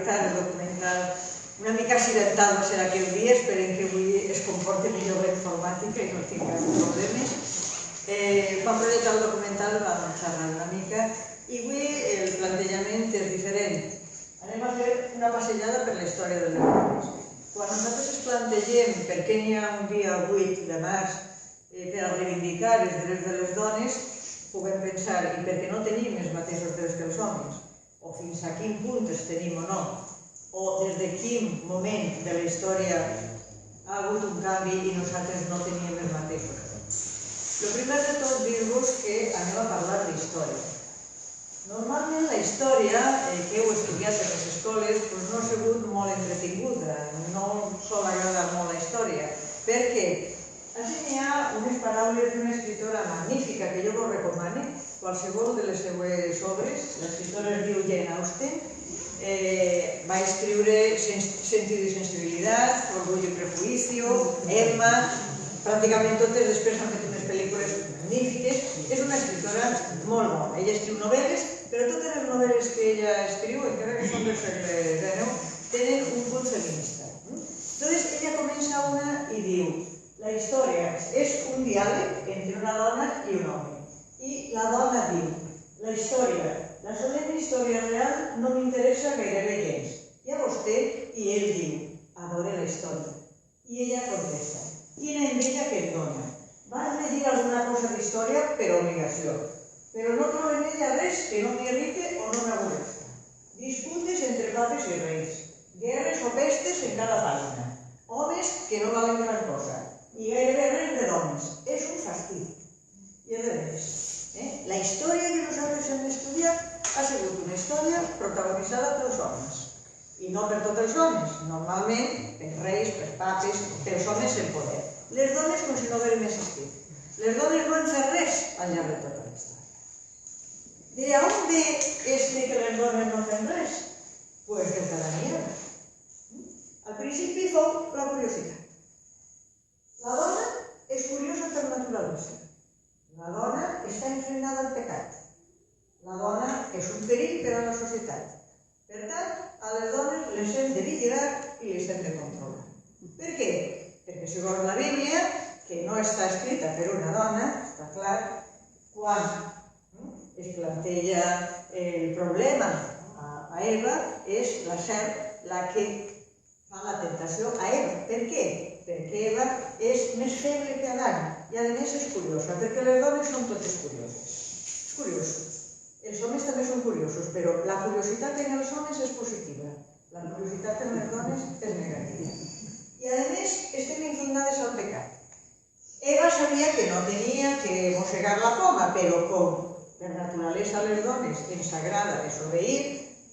veritat, el documental una mica accidental va ser aquell dia, esperem que avui es comporti millor la informàtica i no tinguem problemes. Quan projectar el documental vam xerrar una mica i avui el plantejament és diferent. Anem a fer una passejada per la història de les dones. Quan nosaltres ens plantegem per què n'hi ha un dia 8 de març per a reivindicar els drets de les dones, puguem pensar i perquè no tenim els mateixos drets que els homes, o fins a quin punt els tenim o no, o des de quin moment de la història ha hagut un canvi i nosaltres no teníem els mateixos. El primer de tot dir-vos que anem a parlar d'història. Normalment la història que heu estudiat en les escoles no ha sigut molt entretinguda, no sol agradar molt la història, perquè així n'hi ha unes paraules d'una escritora magnífica que jo vos recomano, qualsevol de les seues obres. L'escriptora es diu Jane Austen, va escriure Sentido y sensibilitat, Orgullo y prejuicio, Emma, pràcticament totes, després han fet unes pel·lícules magnífiques. És una escritora molt bona. Ella escriu novel·les, però totes les novel·les que ella escriu, encara que són del segle XIX, tenen un punt feminista. Entonces, ella comença una i diu: la història és un diàleg entre una dona i un home. I la dona diu: la història, la solemne història real no m'interessa gairebé gens. I a vostè, i ell diu: adore la història. I ella contesta: quina enveja que et dona. Vas llegir alguna cosa d'història per obligació, però no trobo en ella res que no m'irrite o no m'avorrezca. Disputes entre papes i reis, guerres o pestes en cada pàgina, homes que no valen gran cosa, i gairebé res de dones. És un fastidi. I és de veres. La història que nosaltres hem estudiat ha sigut una història protagonitzada pels homes. I no per tots els homes, normalment pels reis, pels papes, pels homes en poder. Les dones com si no haguérem existit. Les dones no han fet res al llarg de tota la història. ¿De on ve que les dones no fem res? Pues des de la mierda. Al principi fou la curiositat. La dona és curiosa per naturalesa. La dona està inclinada al pecat. La dona és un perill per a la societat. Per tant, a les dones les hem de vigilar i les hem de controlar. Per què? Perquè segons la Bíblia, que no està escrita per una dona, està clar, quan es planteja el problema a Eva, és la serp la que fa la tentació a Eva. Per què? Perquè Eva és més feble que Adán i a més és curiosa, perquè les dones són totes curioses. És curiós. Els homes també són curiosos, però la curiositat en els homes és positiva, la curiositat en les dones és negativa. I a més estem inclinades al pecat. Eva sabia que no tenia que mossegar la poma, però com per naturalesa a les dones ens agrada desobeir,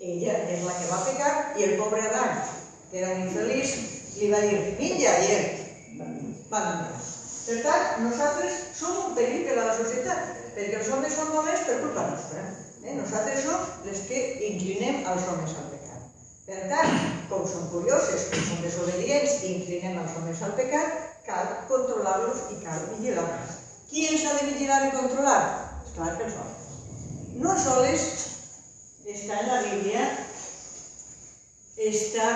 ella és la que va pecar i el pobre Adán, que era un infeliç, li va dir: menja, i ell va menjar. Per tant, nosaltres som un perill per a la societat, perquè els homes són dolents per culpa nostra. Nosaltres som les que inclinem els homes al pecat. Per tant, com són curioses, com són desobedients i inclinem els homes al pecat, cal controlar-los i cal vigilar-los. Qui ens ha de vigilar i controlar? Esclar que els homes. No sols està en la Bíblia esta,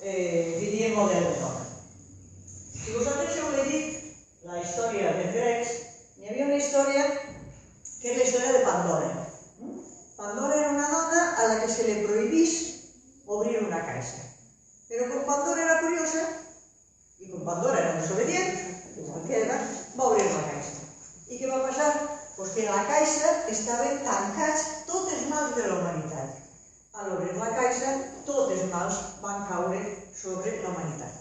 diria, model de dona. Si vosaltres heu llegit la història dels grecs, hi havia una història que és la història de Pandora. Pandora era una dona a la que se li prohibís obrir una caixa. Però com Pandora era curiosa, i com Pandora era desobedient, igual que Eva, va obrir la caixa. I què va passar? Pues que en la caixa estaven tancats tots els mals de la humanitat. A l'obrir la caixa, tots els mals van caure sobre la humanitat.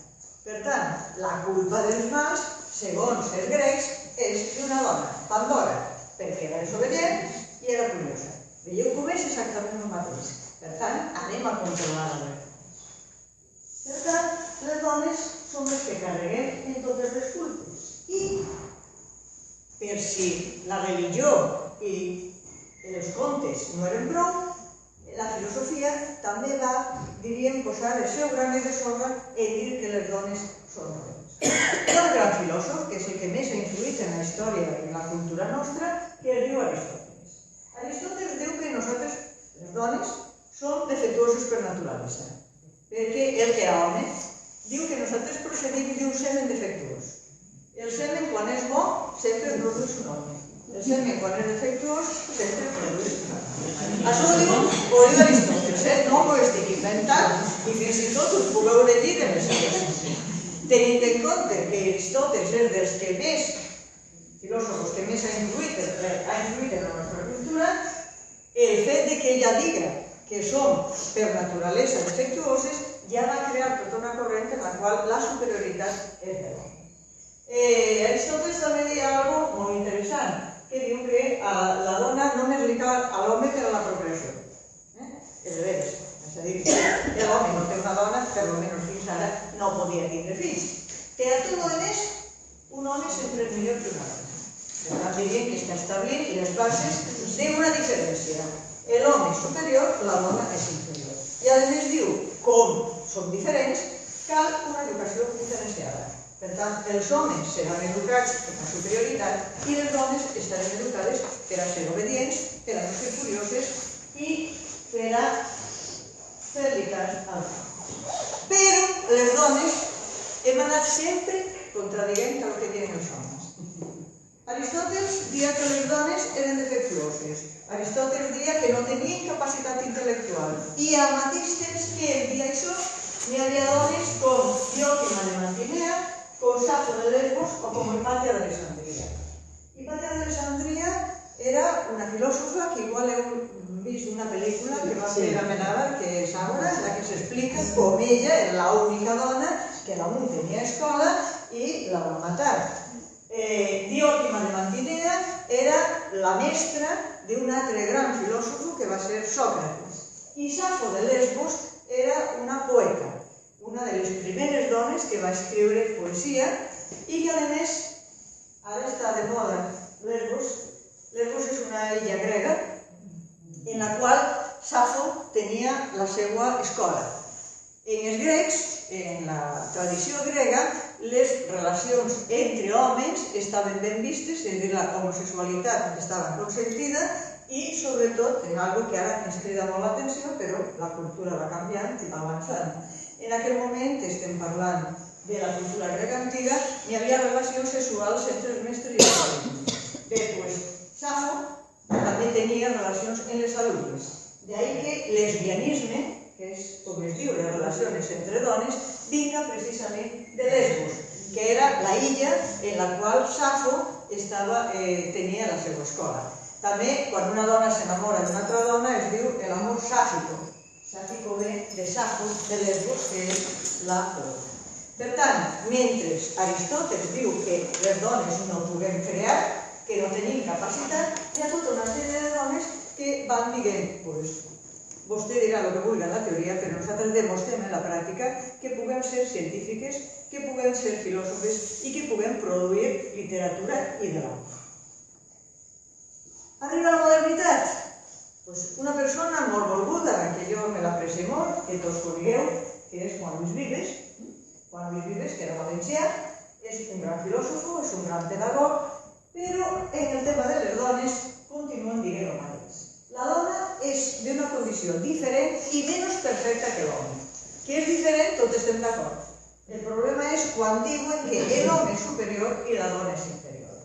Per tant, la culpa dels mals, segons els grecs, és d'una dona, Pandora, perquè era desobedient i era curiosa. Veieu com és exactament el mateix. Per tant, anem a controlar les dones. Per tant, les dones són les que carreguem en totes les culpes. I, per si la religió i els contes no eren prou, la filosofia també va, diríem, posar el seu granet de sorra en dir que les dones són dolents. Hi ha un gran filòsof, que és el que més ha influït en la història i en la cultura nostra, que es diu Aristòteles. Aristòteles diu que nosaltres, les dones, són defectuosos per naturalesa. Perquè el que era home diu que nosaltres procedim d'un semen defectuós. El semen, quan és bo, sempre produeix un home. El semen, quan és defectuós, sempre produeix un home. Això ho diu Aristòteles, no m'ho estic inventant, i fins i tot us pugueu llegir en les seves. Tenint en compte que Aristòteles és dels que més, filòsofos que més ha influït en la nostra cultura, el fet que ella diga que som per naturalesa defectuoses ja va crear tota una corrent en la qual la superioritat és de l'home. Aristòteles també deia una cosa molt interessant, que diu que a la dona només li cal a l'home per a la procreació. És a dir, l'home no té una dona, per almenys fins ara no podia tindre fills. Que a tot el més, un home sempre és millor que una dona. Per tant, diríem que està establint les bases d'una diferència. L'home és superior, la dona és inferior. I a més diu, com són diferents, cal una educació diferenciada. Per tant, els homes seran educats per la superioritat i les dones estaran educades per a ser obedients, per a no ser curioses i per a fer-li cas al camp. Però les dones hem anat sempre contradient el que diuen els homes. Aristòteles dia que les dones eren defectuoses. Aristòteles dia que no tenien capacitat intel·lectual. I al mateix temps que ell dia això, n'hi havia dones com Diòtima de Mantinea, com Safo de Lesbos o com Hipàtia d'Alexandria. Hipàtia d'Alexandria era una filòsofa que igual heu vist una pel·lícula que va fer Amenábar, que és Ágora, en la que s'explica com ella era l'única dona que damunt tenia escola i la van matar. Diòtima de Mantinea era la mestra d'un altre gran filòsof que va ser Sòcrates. I Safo de Lesbos era una poeta, una de les primeres dones que va escriure poesia i que, a més, ara està de moda Lesbos. Lesbos és una illa grega en la qual Safo tenia la seva escola. En els grecs, en la tradició grega, les relacions entre homes estaven ben vistes, és a dir, la homosexualitat estava consentida i, sobretot, és una cosa que ara ens crida molt l'atenció, però la cultura va canviant i va avançant. En aquell moment, estem parlant de la cultura grega antiga, hi havia relacions sexuals entre els mestres i els alumnes. Bé, doncs, Safo també tenia relacions amb les alumnes. D'ahí que lesbianisme, que és, com es diu, les relacions entre dones, vinga precisament de Lesbos, que era la illa en la qual Safo tenia la seva escola. També, quan una dona s'enamora d'una altra dona, es diu l'amor sàfico. Sàfico ve de Safo, de Lesbos, que és la poeta. Per tant, mentre Aristòteles diu que les dones no puguem crear, que no tenim capacitat, hi ha tota una sèrie de dones que van dient, doncs, vostè dirà el que vulgui en la teoria, però nosaltres demostrem en la pràctica que puguem ser científiques, que puguem ser filòsofes i que puguem produir literatura i debat. Arriba la modernitat. Una persona molt volguda, que jo me l'aprecio molt, que tots conegueu, que és Juan Luis Vives. Juan Luis Vives, que era valencià, és un gran filòsof, és un gran pedagog, però en el tema de les dones continuen dient el mateix. La dona és d'una condició diferent i menys perfecta que l'home. Que és diferent, tots estem d'acord. El problema és quan diuen que l'home és superior i la dona és inferior.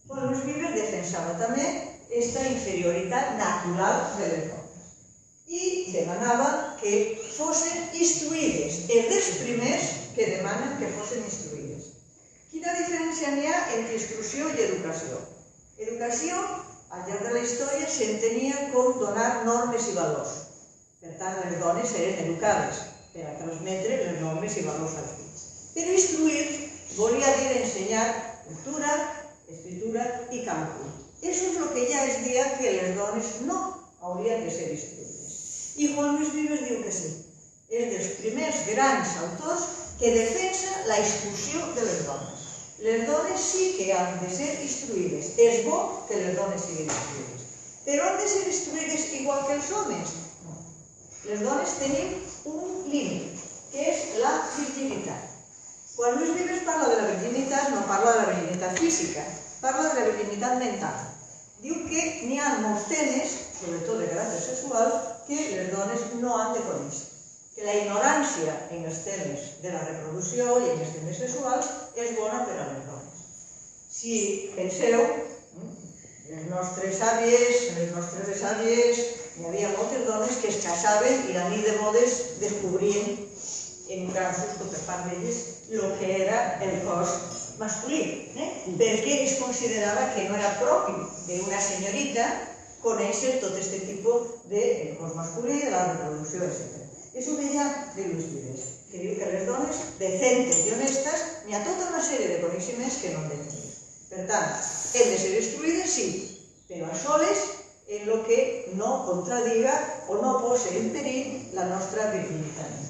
Juan Luis Vives defensava també aquesta inferioritat natural de les dones. I demanava que fossin instruïdes, és dels primers que demanen que fossin instruïdes. Quina diferència n'hi ha entre instrucció i educació? Educació, al llarg de la història, s'entenia com donar normes i valors. Per tant, les dones eren educades per a transmetre les normes i valors als fills. Però instruir volia dir ensenyar cultura, escritura i càlcul. Això és el que ja es dia que les dones no haurien de ser instruïdes. I Juan Luis Vives diu que sí. És dels primers grans autors que defensa la instrucció de les dones. Les dones sí que han de ser instruïdes. És bo que les dones siguin instruïdes. Però han de ser instruïdes igual que els homes? No. Les dones tenim un límit, que és la virginitat. Quan Luis Vives parla de la virginitat, no parla de la virginitat física, parla de la virginitat mental. Diu que n'hi ha molts temes, sobretot de caràcter sexual, que les dones no han de conèixer. Que la ignorància en els temes de la reproducció i en els temes sexuals és bona per a les dones. Si penseu, les nostres àvies, les nostres besàvies, hi havia moltes dones que es casaven i la nit de bodes descobrien en un gran susto per part d'elles el que era el cos masculí, perquè es considerava que no era propi d'una senyorita conèixer tot aquest tipus del cos masculí, de la reproducció, etc. És una idea de Luis Vives, que diu que les dones decentes i honestes n'hi ha tota una sèrie de coneixements que no han de tenir. Per tant, hem de ser instruïdes, sí, però a soles en el que no contradiga o no pose en perill la nostra virginitat.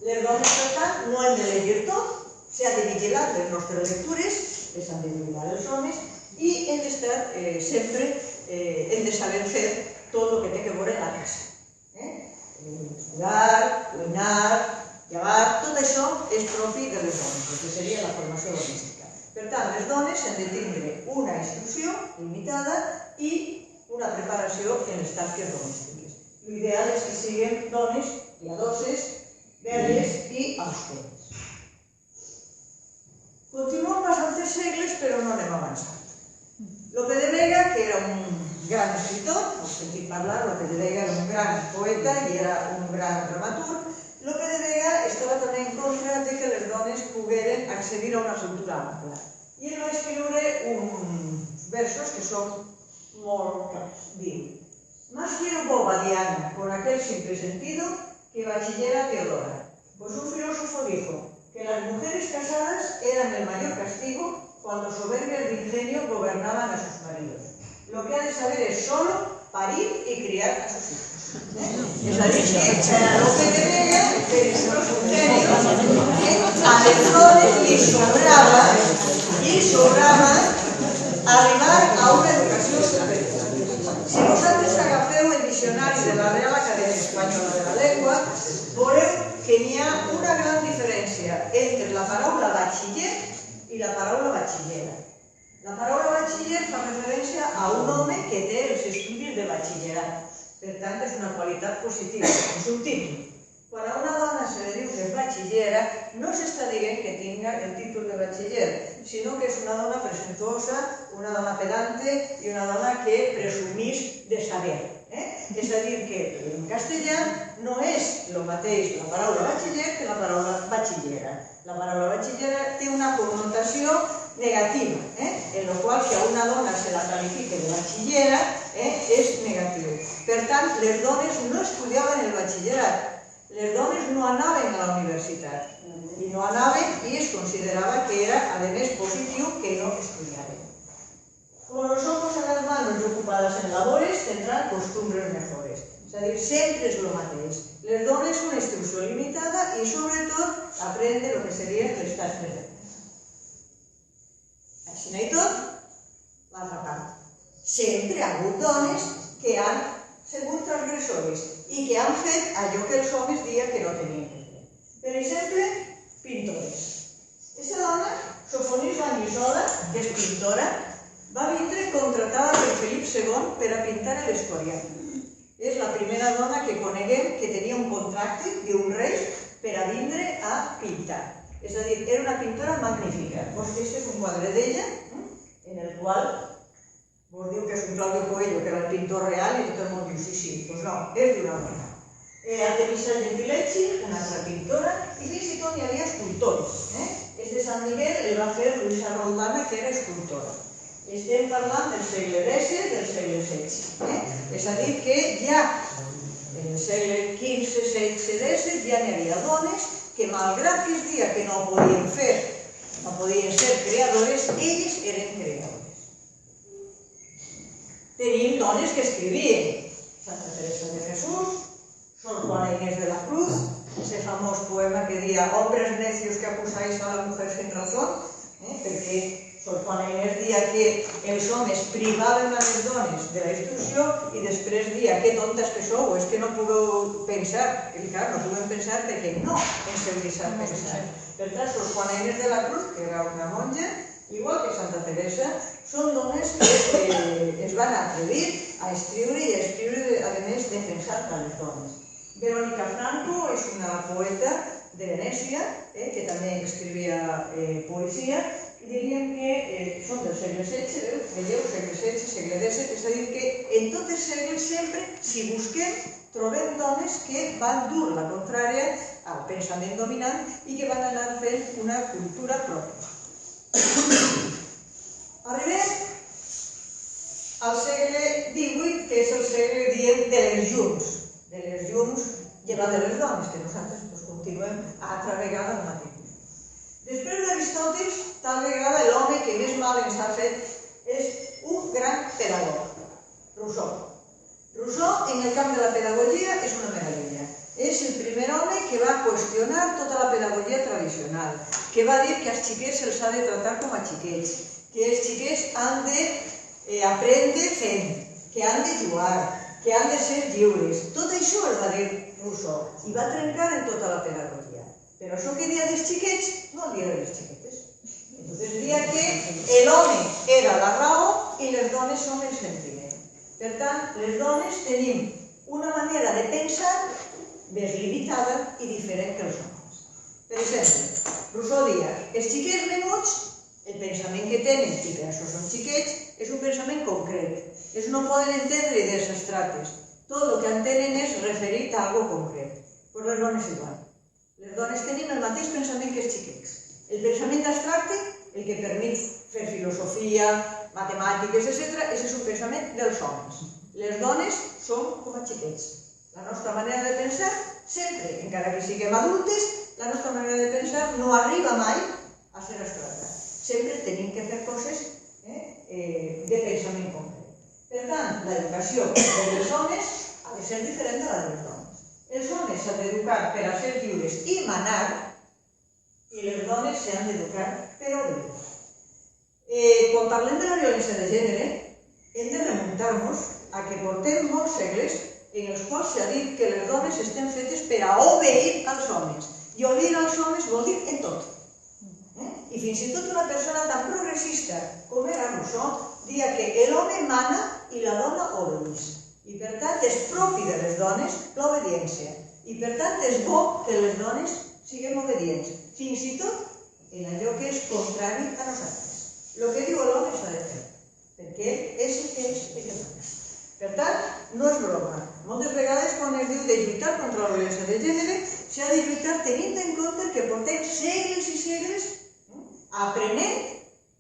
Les dones, per tant, no hem de llegir tot, s'ha de vigilar les nostres lectures, les han de vigilar els homes, i hem d'estar sempre, hem de saber fer tot el que té que veure a la casa. Estudiar, cuinar, llevar, tot això és propi de les dones, el que seria la formació domèstica. Per tant, les dones han de tindre una instrucció limitada i una preparació en les tasques domèstiques. L'ideal és que siguin dones piadoses, belles i austeres. Continuem bastantes segles, però no anem avançant. Lope de Vega, que era un gran escritor, heu sentit parlar, Lope de Vega era un gran poeta i era un gran dramaturg. Lope de Vega estava també en contra de que les dones pogueren accedir a una cultura ampla. I ell va escriure uns versos que són molt clars. Diu: Más quiero boba Diana, con aquel simple sentido, que bachillera Teodora. Pues un filósofo dijo que las mujeres casadas eran el mayor castigo cuando soberbias de ingenio gobernaban a sus maridos. Lo que ha de saber es solo parir y criar a sus hijos. Es decir, que a Lope de Vega, que es un genio, a les dones li sobrava arribar a una educació superior. Si vosaltres agafeu el diccionari de la Real Acadèmia Espanyola de la Llengua, veureu que n'hi ha una gran diferència entre la paraula batxiller i la paraula batxillera. La paraula batxiller fa referència a un home que té els estudis de batxillerat. Per tant, és una qualitat positiva, és un títol. Quan a una dona se li diu que és batxillera, no s'està dient que tinga el títol de batxiller, sinó que és una dona presuntuosa, una dona pedante i una dona que presumís de saber. És a dir, que en castellà no és el mateix la paraula batxiller que la paraula batxillera. La paraula batxillera té una connotació negativa, en la qual que a una dona se la qualifique de batxillera és negatiu. Per tant, les dones no estudiaven el batxillerat, les dones no anaven a la universitat, i no anaven i es considerava que era, a més, positiu que no estudiaven. Con los ojos en las manos y ocupadas en labores tendrán costumbres mejores. És a dir, sempre és el mateix. Les dones una instrucció limitada i, sobretot, aprendre el que serien les tasques de casa. Així i tot, l'altra part. Sempre ha hagut dones que han sigut transgressores i que han fet allò que els homes diuen que no tenien que fer. Per exemple, pintores. Aquesta dona, Sofonis Vanisola, que és pintora, va vindre contratada per Felip II per a pintar l'Escorial. És la primera dona que coneguem que tenia un contracte d'un rei per a vindre a pintar. És a dir, era una pintora magnífica. Aquest és un quadre d'ella, en el qual vos diu que és un Claudio Coelho, que era el pintor real, i tot el món diu, sí, doncs no, és d'una dona. Artemisa Gentileschi, una altra pintora, i fins i tot hi havia escultors. De Sant Miguel el va fer Luisa Roldana, que era escultora. Estem parlant del segle X, del segle XVI. És a dir, que ja en el segle XV, XVI, XVI ja n'hi havia dones que, malgrat que es dia que no podien fer, no podien ser creadores, elles eren creadores. Tenim dones que escrivien. Santa Teresa de Jesús, Sor Juana Inés de la Cruz, ese famós poema que dia «Hombres necios que acusáis a la mujer sin razón», perquè Sor Juana Inés dia que els homes privaven a les dones de la instrucció i després dia que tontes que sou, és que no pugueu pensar. I clar, no puguem pensar perquè no ens heu deixat pensar. Per tant, Sor Juana Inés de la Cruz, que era una monja, igual que Santa Teresa, són dones que es van atrevir a escriure i a escriure, a més, defensant a les dones. Verónica Franco és una poeta de Venècia, que també escrivia poesia, i diríem que són del segle XVI, veieu, segle XVI, segle XVII, és a dir, que en tots els segles sempre, si busquem, trobem dones que van dur la contrària al pensament dominant i que van anar fent una cultura pròpia. Arribem al segle XVIII, que és el segle, diem, de les llums, llevat de les dones, que nosaltres continuem altra vegada el mateix. Després d'Aristòteles, tal vegada l'home que més mal ens ha fet és un gran pedagog, Rousseau. Rousseau, en el camp de la pedagogia, és una meravella. És el primer home que va qüestionar tota la pedagogia tradicional, que va dir que als xiquets se'ls ha de tractar com a xiquets, que els xiquets han d'aprendre fent, que han de jugar, que han de ser lliures. Tot això el va dir Rousseau i va trencar en tota la pedagogia. Però això que dia dels xiquets no el dia de les xiquetes. Entonces dia que l'home era la raó i les dones són el sentiment. Per tant, les dones tenim una manera de pensar més limitada i diferent que els homes. Per exemple, Rousseau dia, els xiquets menuts, el pensament que tenen, i per això són xiquets, és un pensament concret. Ells no poden entendre idees abstractes. Tot el que entenen és referit a algo concret. Però les dones igual. Les dones tenim el mateix pensament que els xiquets. El pensament abstracte, el que permet fer filosofia, matemàtiques, etc., és un pensament dels homes. Les dones són com a xiquets. La nostra manera de pensar, sempre, encara que siguem adultes, la nostra manera de pensar no arriba mai a ser abstracta. Sempre tenim que fer coses de pensament concret. Per tant, l'educació dels homes ha de ser diferent de la de les dones. Els homes s'han d'educar per a ser lliures i manar, i les dones s'han d'educar per obeir. Quan parlem de la violència de gènere, hem de remuntar-nos a que portem molts segles en els quals s'ha dit que les dones estem fetes per a obeir als homes. I obeir als homes vol dir en tot. I fins i tot una persona tan progressista com era Rousseau dia que l'home mana i la dona obeeix. I per tant és propi de les dones l'obediència. I per tant és bo que les dones siguem obedients, fins i tot en allò que és contrari a nosaltres. El que diu l'home s'ha de fer, perquè és el que és el que mana. Per tant, no és broma. Moltes vegades quan es diu de lluitar contra la violència de gènere, s'ha de lluitar tenint en compte que portem segles i segles aprenent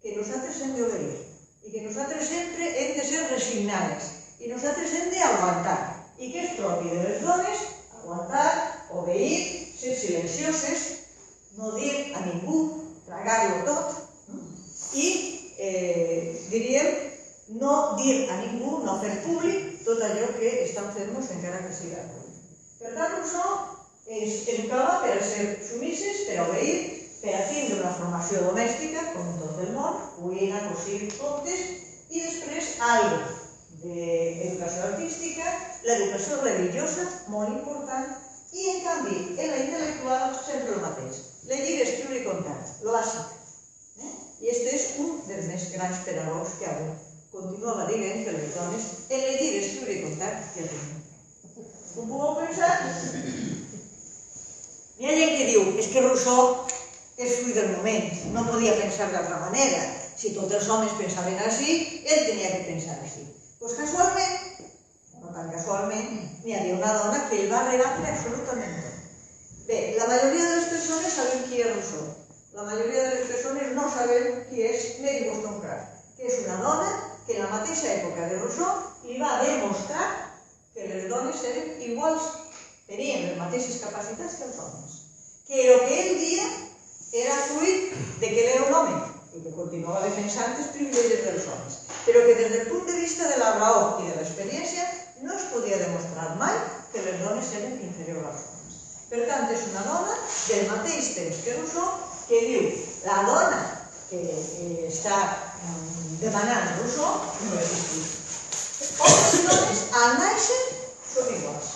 que nosaltres hem d'obeir i que nosaltres sempre hem de ser resignades i nosaltres hem d'aguantar i que és propi de les dones aguantar, obeir, ser silencioses, no dir a ningú, tragar-lo tot i, diríem, no dir a ningú, no fer públic tot allò que estan fent-nos encara que siga públic. Per tant, Rousseau ens educava per a ser submises, per a obeir, per a tindre una formació domèstica, com tot el món, cuina, cosir, contes, i després algo d'educació artística, l'educació religiosa, molt important, i en canvi, en la intel·lectual, sempre el mateix. Llegir, escriure i comptar, lo bàsic. I este és un dels més grans pedagogs que avui continuava dient que les dones en llegir, escriure i comptar ja tenen. Ho podeu pensar? N'hi ha gent que diu, és que Rousseau és fruit del moment, no podia pensar d'altra manera. Si tots els homes pensaven així, ell tenia que pensar així. Doncs casualment, no tan casualment, n'hi havia una dona que el va rebatre absolutament tot. Bé, la majoria de les persones sabem qui és Rousseau. La majoria de les persones no sabem qui és Mary Wollstonecraft, que és una dona que en la mateixa època de Rousseau li va demostrar que les dones eren iguals, tenien les mateixes capacitats que els homes. Que el que ell dia era fruit de que ell era un home i que continuava defensant els privilegis dels homes, però que des del punt de vista de la raó i de l'experiència no es podia demostrar mai que les dones eren inferiors als homes. Per tant, és una dona del mateix temps que Rousseau que diu la dona que està demanant Rousseau no existeix. Homes i dones al néixer són iguals.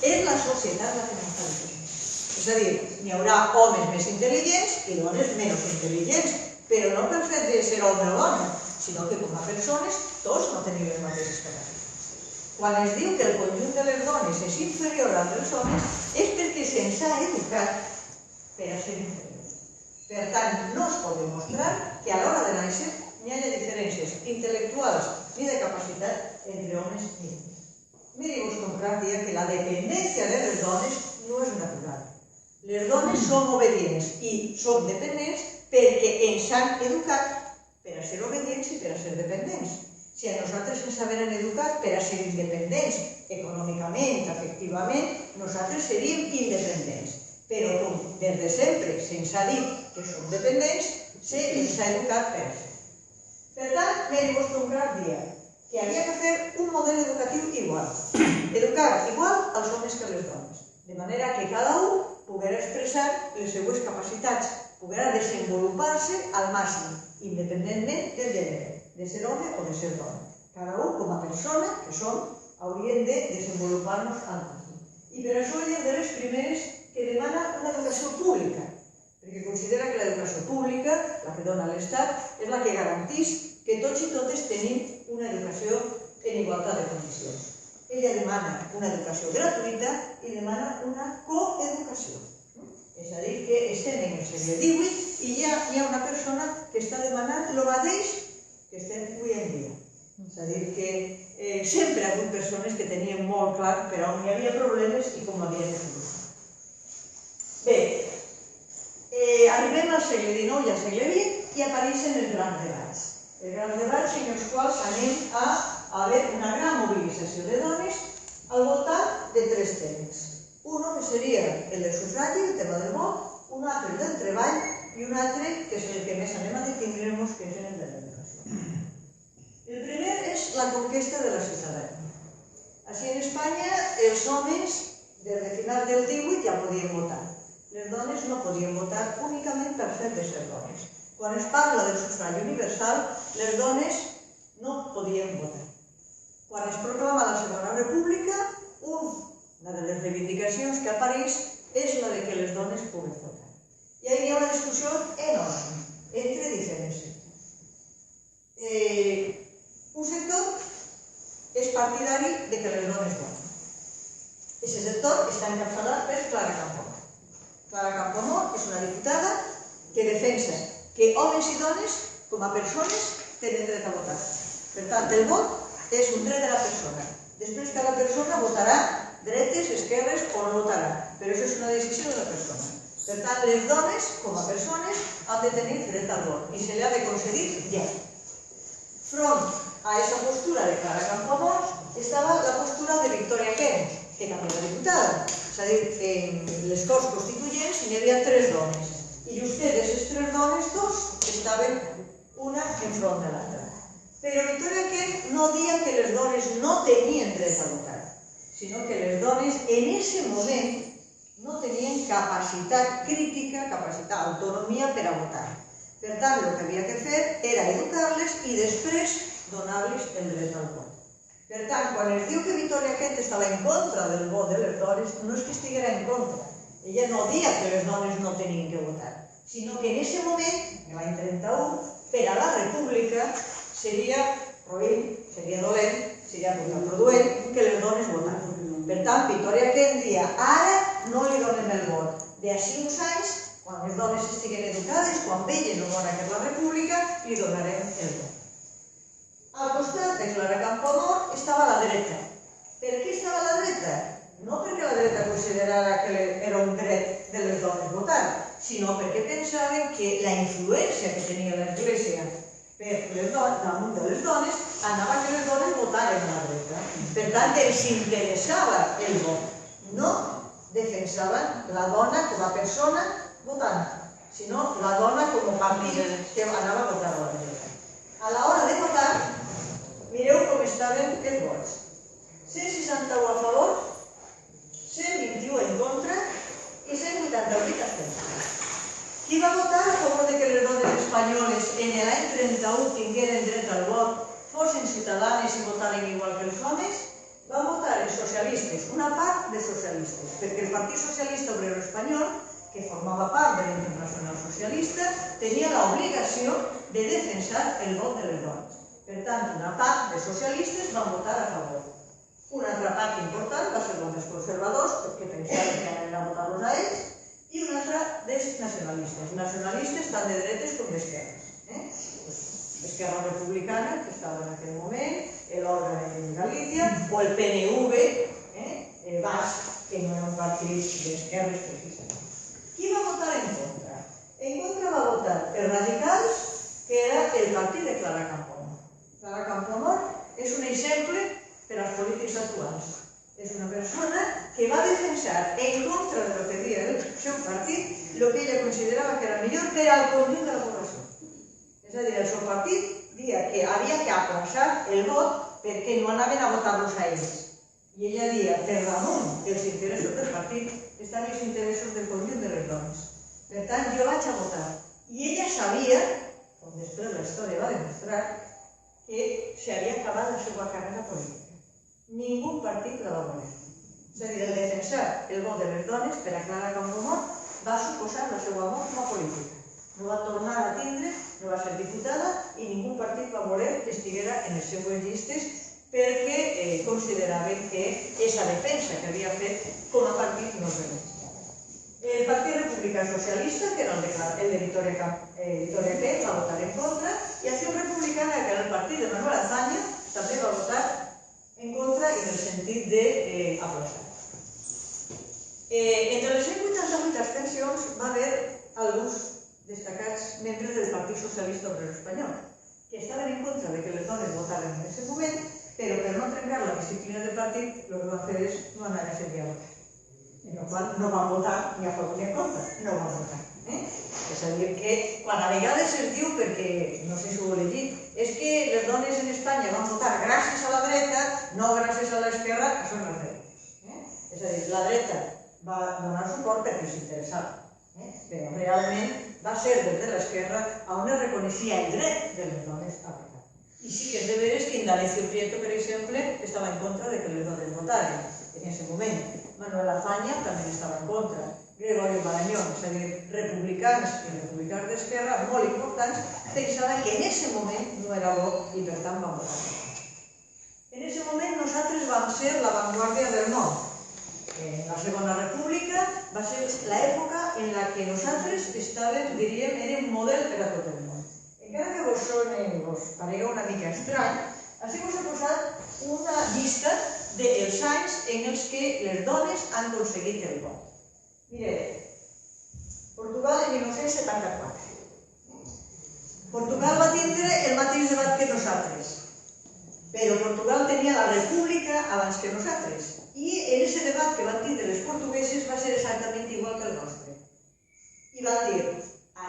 És la societat la que no està diferent. És a dir, n'hi haurà homes més intel·ligents i dones menys intel·ligents, però no pel fet de ser home o dona, sinó que com a persones tots no tenim les mateixes capacitats. Quan es diu que el conjunt de les dones és inferior al dels homes és perquè se'ns ha educat per a ser inferiors. Per tant, no es pot demostrar que a l'hora de néixer n'hi hagi diferències intel·lectuals ni de capacitat entre homes i dones. Miri-vos com clar dia que la dependència de les dones no és natural. Les dones som obedients i som dependents perquè ens han educat per a ser obedients i per a ser dependents. Si a nosaltres ens haveren educat per a ser independents econòmicament, afectivament, nosaltres seríem independents. Però com des de sempre se'ns ha dit que som dependents, se'ns ha educat per a ser. Per tant, miri-vos com clar dia que havia que fer un model educatiu igual. Educar igual als homes que a les dones, de manera que cada un poguera expressar les seues capacitats, poguera desenvolupar-se al màxim, independentment del gènere, de ser home o de ser dona. Cada un, com a persona que som, hauríem de desenvolupar-nos al màxim. I per això ell és de les primeres que demana una educació pública, perquè considera que l'educació pública, la que dona l'Estat, és la que garanteix que tots i totes tenim una educació en igualtat de condicions. Ella demana una educació gratuïta i demana una coeducació. És a dir, que estem en el segle XVIII i ja hi ha una persona que està demanant el mateix que estem avui en dia. És a dir, que sempre ha hagut persones que tenien molt clar per on hi havia problemes i com havien de solucionar. Bé, arribem al segle XIX i al segle XX i apareixen els grans debats. Els grans debats en els quals anem a haver una gran mobilització de dones al voltant de tres temes. Un que seria el del sufragi, el tema del vot, un altre del treball i un altre, que és el que més anem a detindre-nos, que és el de l'educació. El primer és la conquesta de la ciutadania. Així en Espanya, els homes, des de final del 18, ja podien votar. Les dones no podien votar únicament per fet de ser dones. Quan es parla del sufragi universal, les dones no podien votar. Quan es proclama la Segona República, una de les reivindicacions que apareix és la de que les dones puguen votar. I ahí hi ha una discussió enorme entre diferents sectors. Un sector és partidari de que les dones voten. Aquest sector està encapçalat per Clara Campoamor. Clara Campoamor és una diputada que defensa que homes i dones, com a persones, tenen dret a votar. Per tant, el vot és un dret de la persona. Després cada persona votarà dretes, esquerres o no votarà, però això és una decisió de la persona. Per tant, les dones, com a persones, han de tenir dret al vot i se li ha de concedir ja. Front a aquesta postura de Clara Campoamor estava la postura de Victoria Kent, que també era diputada. És a dir, en les Corts Constituents hi havia tres dones. I vostès, aquestes tres dones, dos, estaven una enfront de l'altra. Però Victoria Kent no dia que les dones no tenien dret a votar, sinó que les dones en aquest moment no tenien capacitat crítica, capacitat, autonomia per a votar. Per tant, el que havia que fer era educar-les i després donar-les el dret al vot. Per tant, quan es diu que Victoria Kent estava en contra del vot de les dones, no és que estiguera en contra. Ella no dia que les dones no tenien que votar, sinó que en aquest moment, en l'any 31, per a la república seria roïn, seria dolent, seria contraproduent que les dones votaven. Per tant, Victoria Kent dia, ara no li donem el vot. D'ací uns anys, quan les dones estiguen educades, quan vegin el bona que és la república, li donarem el vot. Al costat de Clara Campoamor estava la dreta. Per què estava la dreta? No perquè la dreta considerara que era un dret de les dones votar, sinó perquè pensaven que la influència que tenia l'Església per les dones, damunt de les dones, anava que les dones votaren a la dreta. Per tant, els interessava el vot. No defensaven la dona com a persona votant, sinó la dona com a partit que anava a votar a la dreta. A l'hora de votar, mireu com estaven els vots. 161 a favor, 121 en contra i 188 abstencions. Qui va votar a favor de que les dones espanyoles en l'any 31 tingueren dret al vot, fossin ciutadanes i votaren igual que els homes? Van votar els socialistes, una part de socialistes, perquè el Partit Socialista Obrero Espanyol que formava part de l'Internacional Socialista, tenia l'obligació de defensar el vot de les dones. Per tant, una part de socialistes van votar a favor. Una altra part important va ser dels conservadors, perquè pensaven que anaven a votar-los a ells, i una altra dels nacionalistes. Nacionalistes tant de dretes com d'esquerres. Esquerra Republicana, que estava en aquell moment, l'òrgan en Galícia, o el PNV, basc, que no era un partit d'esquerres precisament. Qui va votar en contra? En contra va votar els radicals, que era el partit de Clara Campoamor. Clara Campoamor és un exemple per als polítics actuals. És una persona que va defensar en contra de lo que deia el seu partit el que ella considerava que era millor per al conjunt de la població. És a dir, el seu partit deia que havia que aplaçar el vot perquè no anaven a votar-los a ells. I ella deia, per damunt dels interessos del partit estan els interessos del conjunt de les dones. Per tant, jo vaig a votar. I ella sabia, com després la història va demostrar, que s'havia acabat la seva carrera política. Ningú partit la va voler. És a dir, el defensar el vot de les dones per a Clara Campoamor va suposar la seva mort com a política. No va tornar a tindre, no va ser diputada i ningú partit va voler que estiguera en les seues llistes perquè consideraven que aquesta defensa que havia fet com a partit no es beneficiava. El Partit Republicà Socialista, que era el de Victoria Kent, va votar en contra, i Acció Republicana, que era el partit de Manuel Azaña, també va votar en contra en el sentit d'aplaçar. Entre les 188 abstencions va haver alguns destacats membres del Partit Socialista Obrero Espanyol, que estaven en contra de que les dones votaren en aquest moment, però per no trencar la disciplina del partit, el que van fer és no anar a ser diàleg. En el qual no van votar ni a favor ni en contra, no van votar. És a dir, que quan a vegades es diu, perquè no sé si ho he llegit, és que les dones en Espanya van votar gràcies a la dreta, no gràcies a l'esquerra, això no és real. És a dir, la dreta va donar suport perquè els interessava, però realment va ser des de l'esquerra on es reconeixia el dret de les dones a votar. I sí que és de veres que Indalecio Prieto, per exemple, estava en contra de que les dones votaren en aquest moment. Manuel Azaña també estava en contra. Gregorio Marañón, és a dir, republicans i republicans d'esquerra, molt importants, pensaven que en aquest moment no era bo i per tant van votar. En aquest moment nosaltres vam ser l'avantguàrdia del no. La Segona República va ser l'època en la que nosaltres estàvem, diríem, érem model per a tot el món. Encara que vos parega una mica estrany, així vos he posat una llista dels anys en els que les dones han aconseguit el vot. Mireu, Portugal en 1974. Portugal va tindre el mateix debat que nosaltres, però Portugal tenia la república abans que nosaltres. I en aquest debat que van tindre les portugueses va ser exactament igual que el nostre. I van dir,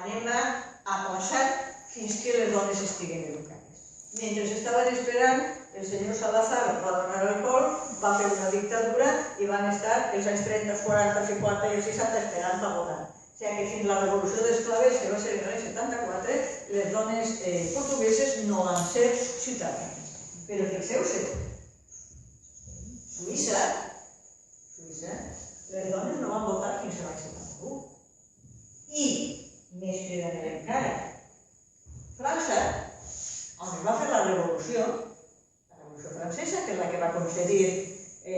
anem a aplaçar fins que les dones estiguen educades. Mentre estaven esperant, el senyor Salazar va donar el cop, va fer una dictadura i van estar els anys 30, 40, 50 i 60 esperant per votar. O sigui que fins la revolució d'esclaves, que va ser en l'any 74, les dones portugueses no van ser ciutadanes. Però fixeu-se, Suïssa, les dones no van votar fins a l'any 71. I, més cridaner encara, França, on es va fer la revolució francesa, que és la que va concedir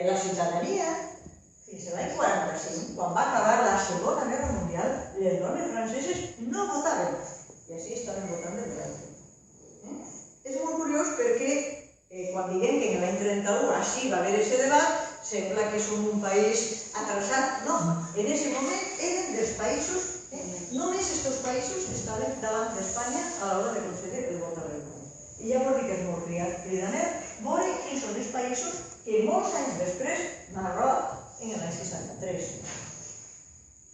la ciutadania, fins a l'any 45, quan va acabar la Segona Guerra Mundial, les dones franceses no votaven, i així estaven votant des de l'any 30. És molt curiós perquè quan diguem que en l'any 31 així va haver aquest debat, sembla que som un país atrasat. No, en aquest moment eren dels països, només aquests països estaven davant d'Espanya a l'hora de concedir el vot a les dones. I ja vol dir que és molt cridaner veure quins són els països que molts anys després m'han arribat en l'any 63.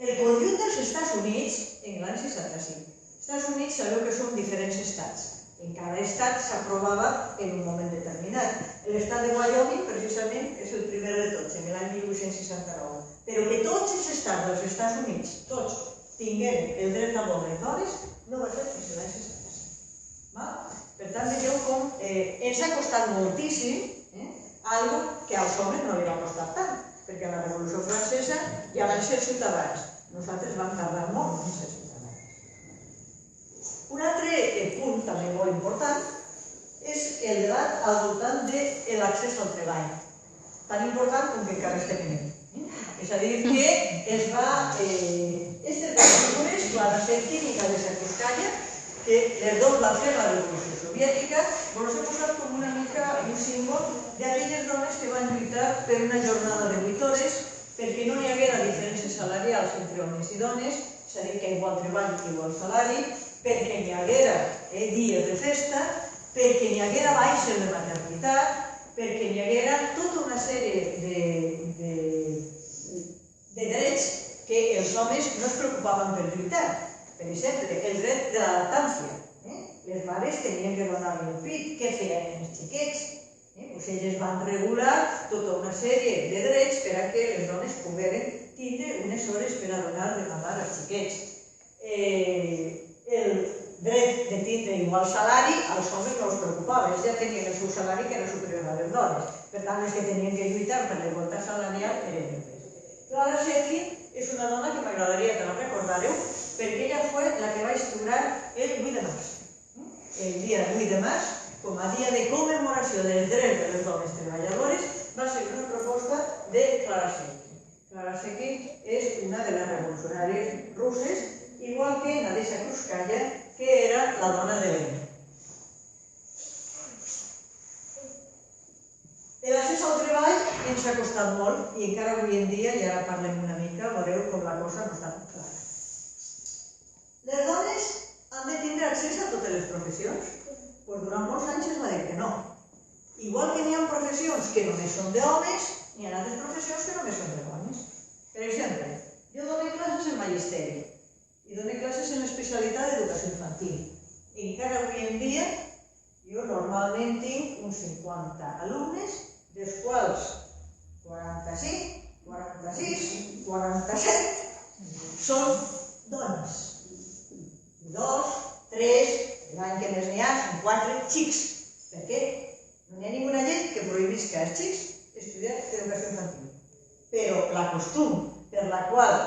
El conjunt dels Estats Units en l'any 65. Els Estats Units sabeu que són diferents estats. En cada estat s'aprovava en un moment determinat. L'estat de Wyoming, precisament, és el primer de tots, en l'any 1869. Però que tots els estats dels Estats Units, tots, tingueren el dret a vot les dones, no va ser fins a l'any 65. Per tant, veieu com ens ha costat moltíssim algo que als homes no li va costar tant, perquè a la Revolució Francesa ja van ser ciutadans. Nosaltres vam tardar molt en ser ciutadans. Un altre punt també molt important és el debat al voltant de l'accés al treball, tan important com que encara estem en ell. És a dir, que es va establir figures, la nació química de Sakuskaya, que les dos van fer la Revolució Soviètica, però s'ha posat com una mica un símbol d'aquelles dones que van lluitar per una jornada de 8 hores, perquè no hi haguera diferències salarials entre homes i dones, és a dir, que igual treball i igual salari, perquè hi haguera dies de festa, perquè hi haguera baixes de maternitat, perquè hi haguera tota una sèrie de drets que els homes no es preocupaven per lluitar. Per exemple, el dret de la lactància. Les mares tenien que donar-li el pit. Què feien els xiquets? Elles van regular tota una sèrie de drets per a que les dones pogueren tindre unes hores per a donar de mamar als xiquets. El dret de tindre igual salari, als homes no els preocupava, ells ja tenien el seu salari que era superior a les dones. Per tant, les que tenien que lluitar per la igualtat salarial eren elles. Clara Zetkin és una dona que m'agradaria que la recordareu, perquè ella fue la que va instaurar el 8 de març. El dia 8 de març, com a dia de commemoració dels drets de les dones treballadores, va ser una proposta de Clara Zetkin. Clara Zetkin és una de les revolucionàries russes, igual que Nadezhda Krúpskaya, que era la dona de Lenin. L'accés al treball ens ha costat molt i encara avui en dia, i ara parlem una mica, veureu com la cosa no està tan clara. Les dones han de tindre accés a totes les professions? Doncs durant molts anys es va dir que no. Igual que n'hi ha professions que només són d'homes, n'hi ha altres professions que només són de dones. Per exemple, jo dono classes en magisteri i dono classes en l'especialitat d'educació infantil. I encara avui en dia jo normalment tinc uns 50 alumnes, dels quals 45, 46, 47 són dones. 2, 3, l'any que més n'hi ha són 4 xics. Per què? No hi ha ninguna llei que prohibisca als xics estudiar educació infantil. Però la costum per la qual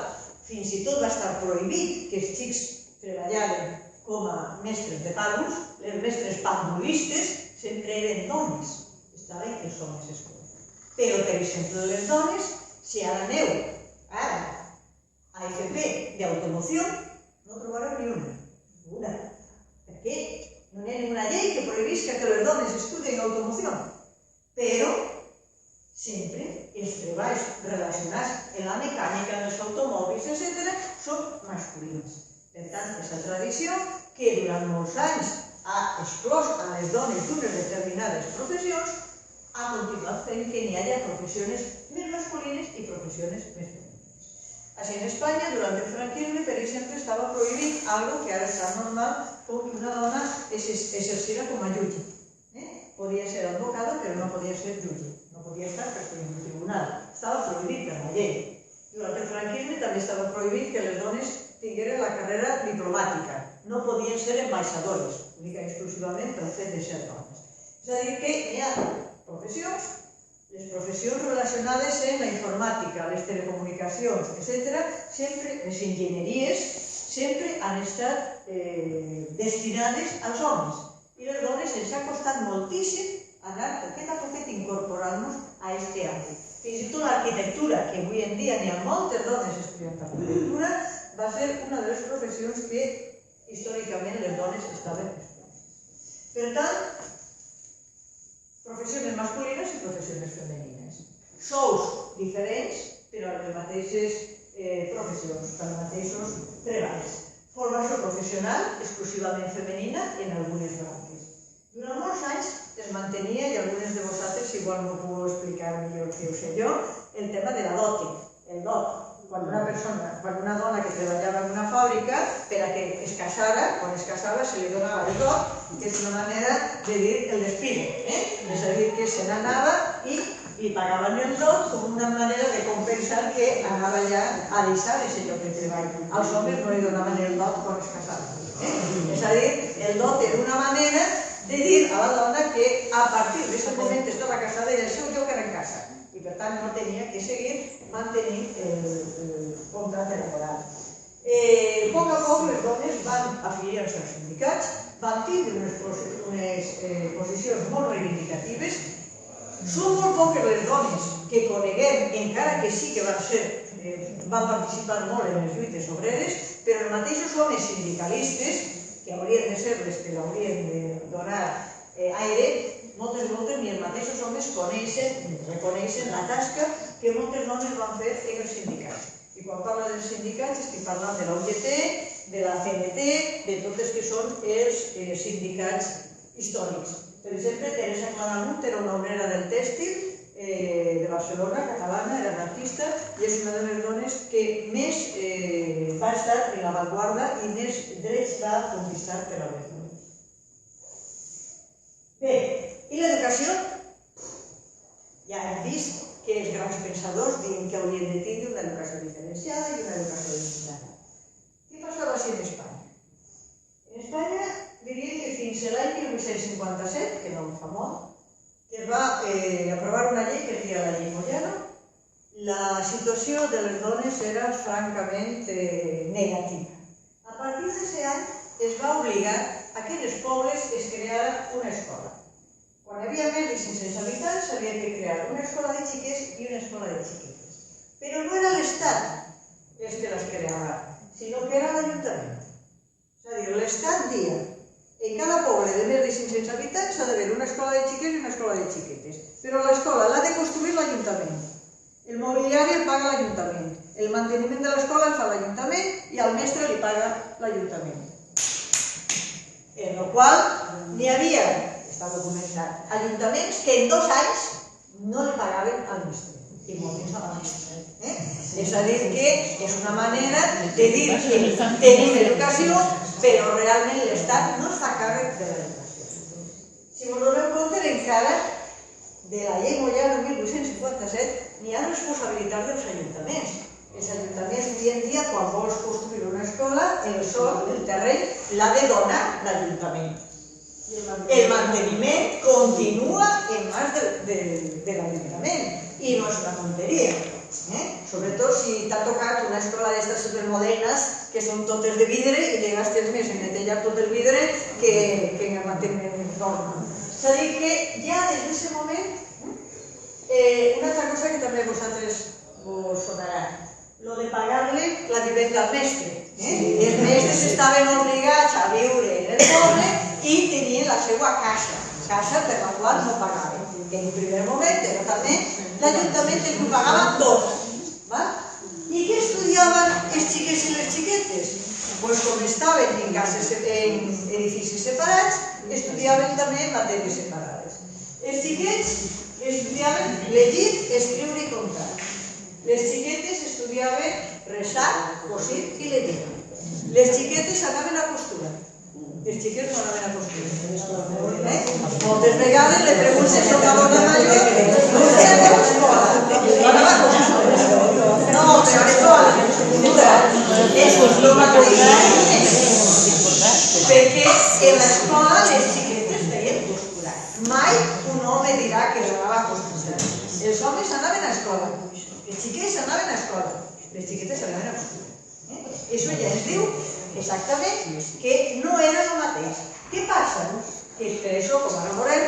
fins i tot va estar prohibit que els xics treballaren com a mestres de pàndols, les mestres pandolistes sempre eren dones. Estaven els homes escolars. Però, per exemple, les dones, si ara aneu ara a FP d'automoció, no trobareu ni una. Per què? No hi ha ninguna llei que prohibisca que les dones estudien automoció. Però sempre els treballs relacionats amb la mecànica, amb els automòbils, etc., són masculins. Per tant, és la tradició que durant molts anys ha exclòs a les dones d'unes determinades professions, ha continuat fent que n'hi hagi professions més masculines i professions més femenines. Així en Espanya, durant el franquisme, per exemple, estava prohibit algo que ara està normal, com que una dona exercirà com a jutge. Podia ser advocada, però no podia ser jutge. No podia estar president del tribunal. Estava prohibit per la llei. Durant el franquisme també estava prohibit que les dones tingueren la carrera diplomàtica. No podien ser ambaixadores, únicament exclusivament pel fet de ser dones. És a dir, que hi ha professions, les professions relacionades amb la informàtica, les telecomunicacions, etc., sempre, les enginyeries, sempre han estat destinades als homes. I les dones ens ha costat moltíssim anar poquet a poquet incorporant-nos a aquest àmbit. Fins i tot l'arquitectura, que avui en dia n'hi ha moltes dones estudiant arquitectura, va ser una de les professions que històricament les dones estaven estudiant. Per tant, professions masculines i professions femenines. Sous diferents, però les mateixes professions, per als mateixos treballs. Formació professional exclusivament femenina en algunes branques. Durant molts anys es mantenia, i algunes de vosaltres igual no puc explicar millor que ho sé jo, el tema de la dote, el dot. Quan una dona que treballava en una fàbrica, per a que es casara, quan es casava se li donava el dot, que és una manera de dir el despido. És a dir, que se n'anava i li pagaven el dot com una manera de compensar que anava ja a deixar aquest lloc de treball. Als homes no li donaven el dot quan es casaven. És a dir, el dot era una manera de dir a la dona que a partir d'aquest moment estava casada i el seu lloc era en casa. I per tant no tenia que seguir mantenint el contracte laboral. A poc a poc les dones van afiliar-se als sindicats, van tindre unes posicions molt reivindicatives. Són molt poques les dones que coneguem, encara que sí que van participar molt en les lluites obreres, però els mateixos homes sindicalistes, que haurien de ser les que haurien de donar aire, moltes voltes ni els mateixos homes reconeixen la tasca que moltes dones van fer en els sindicats. I quan parla dels sindicats estic parlant de la UGT, de la CNT, de totes que són els sindicats històrics. Per exemple, Teresa Claramunt era una obrera del tèxtil de Barcelona, catalana, era una artista, i és una de les dones que més va estar en l'avantguarda i més drets va conquistar per a les dones. Bé, i l'educació? Ja hem vist que els grans pensadors diuen que haurien de tindre una educació diferenciada i una educació limitada. Què passava així en Espanya? En Espanya diria que fins a l'any 1857, que no fa molt, que es va aprovar una llei que es deia la llei Moyano, la situació de les dones era francament negativa. A partir d'aquest any es va obligar a que en els pobles es creara una escola. Quan hi havia més de 500 habitants s'havia de crear una escola de xiquets i una escola de xiquetes. Però no era l'Estat els que les creava, sinó que era l'Ajuntament. És a dir, l'Estat dia en cada poble de més de 500 habitants s'ha d'haver una escola de xiquets i una escola de xiquetes. Però l'escola l'ha de construir l'Ajuntament. El mobiliari el paga l'Ajuntament. El manteniment de l'escola el fa l'Ajuntament i al mestre li paga l'Ajuntament. En el qual n'hi havia, està documentat, ajuntaments que en 2 anys no li pagaven al mestre. I molts a la mestra. És a dir, que és una manera de dir que tenim educació, però realment l'Estat no es fa càrrec de l'educació. Si us doneu compte, encara de la llei Moyano 1857 n'hi ha responsabilitat dels ajuntaments. Els ajuntaments avui en dia, quan vols construir una escola, el sòl, el terreny, l'ha de donar l'Ajuntament. El manteniment continua en mans de l'Ajuntament i no és una tonteria. Sobretot si t'ha tocat una escola d'estes supermodernes que són totes de vidre i te gastes més en netejar tot el vidre que en el manteniment normal. És a dir que ja des d'aquest moment, una altra cosa que també a vosaltres us sonarà, lo de pagar-li la vivenda al mestre. Els mestres estaven obligats a viure en el poble i tenien la seva casa per la qual no pagaven. Que en un primer moment era també l'Ajuntament el que pagava tot. I què estudiaven els xiquets i les xiquetes? Doncs com estaven en edificis separats, estudiaven també matèries separades. Els xiquets estudiaven llegir, escriure i comptar. Les xiquetes estudiaven resar, cosir i llegir. Les xiquetes anaven a costura. Els xiquets no anaven a costura. Moltes vegades li pregunten a una dona major, no sé a l'escola, anava a costura. No, però a l'escola. És el mateix. Perquè en l'escola les xiquetes feien costura. Mai un home dirà que anava a costura. Els homes anaven a escola. Els xiquets anaven a escola, les xiquetes anaven a costura. Això ja ens diu exactament que no era el mateix. Què passa? Que per això, com ara veurem,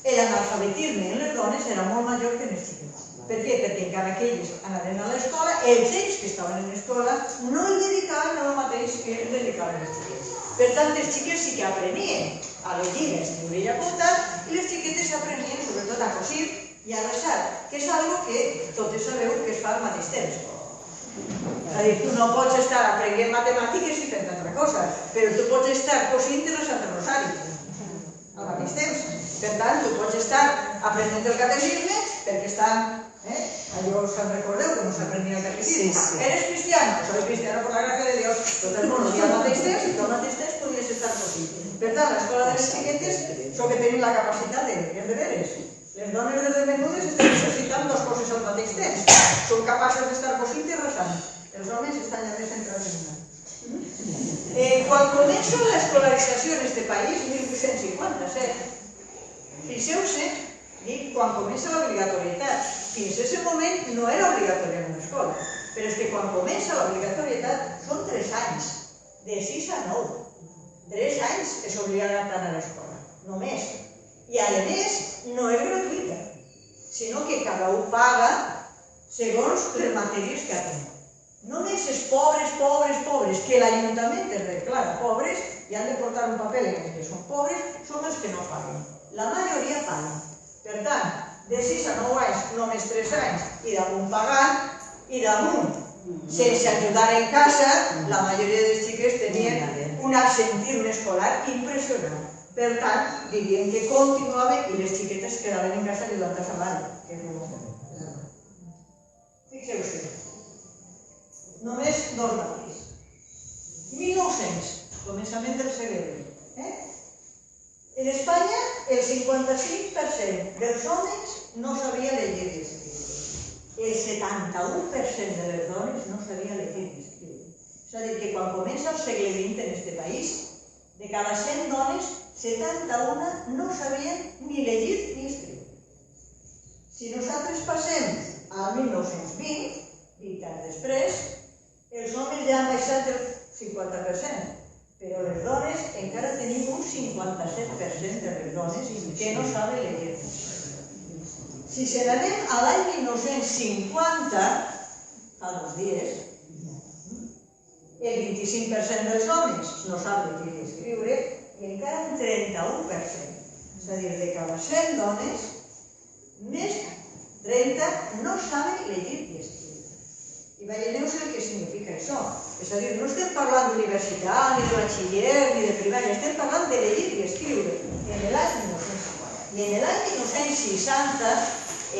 l'analfabetisme en les dones era molt major que en els xiquets. Per què? Perquè encara que ells anaven a l'escola, els ells que estaven en l'escola no el dedicaven al mateix que el dedicaven els xiquets. Per tant, els xiquets sí que aprenien a llegir, a escriure i a comptar, i les xiquetes aprenien sobretot a cosir i a resar, que és una que totes sabeu que es fa al mateix temps. És a dir, tu no pots estar aprenent matemàtiques i fent altra cosa, però tu pots estar cosint i resant el rosari al mateix temps. Per tant, tu pots estar aprenent el catecisme perquè estan... Allò se'n recordeu que no s'aprenia el catecisme. Eres cristiano? Soy cristiano por la gracia de Dios. Tot el món al mateix temps i tu al mateix temps podies estar cosint. Per tant, l'escola de les xiquetes són que tenen la capacitat de deberes. Les dones de menudes estan necessitant 2 coses al mateix temps. Són capaces d'estar cosint i resant. Els homes estan ja més centrats en una. Quan comença l'escolarització en aquest país, 1857, fixeu-se dic quan comença l'obligatorietat. Fins a aquest moment no era obligatòria en una escola, però és que quan comença l'obligatorietat són 3 anys, de 6 a 9. 3 anys és obligat a anar a l'escola, només. I a més, no és gratuïta, sinó que cada un paga segons les matèries que ha tingut. Només els pobres, que l'Ajuntament es declara pobres i han de portar un paper en que són pobres, són els que no paguen. La majoria paguen. Per tant, de 6 a 9 anys, només 3 anys, i damunt pagant, i damunt, sense ajudar en casa, la majoria dels xiquets tenien un absentisme escolar impressionant. Per tant, dirien que continuava i les xiquetes quedaven en casa ajudant a sa mare, que és molt bo. Fixeu-vos. Només 2 dates. 1900, començament del segle XX. En Espanya, el 55% dels homes no sabia llegir i escriure. El 71% de les dones no sabia llegir i escriure. És a dir, que quan comença el segle XX en aquest país, de cada 100 dones, 71 no sabien ni llegir ni escriure. Si nosaltres passem al 1920, 20 anys després, els homes ja han baixat el 50%, però les dones encara tenim un 57% de les dones que no saben llegir. Si se n'anem a l'any 1950, fa 2 dies, el 25% dels homes no saben llegir i escriure i encara un 31%. És a dir, de cada 100 dones, més 30 no saben llegir i escriure. I imagineu-vos el que significa això. És a dir, no estem parlant d'universitat, ni de batxiller, ni de primària, estem parlant de llegir i escriure en l'any 1950. I en l'any 1960,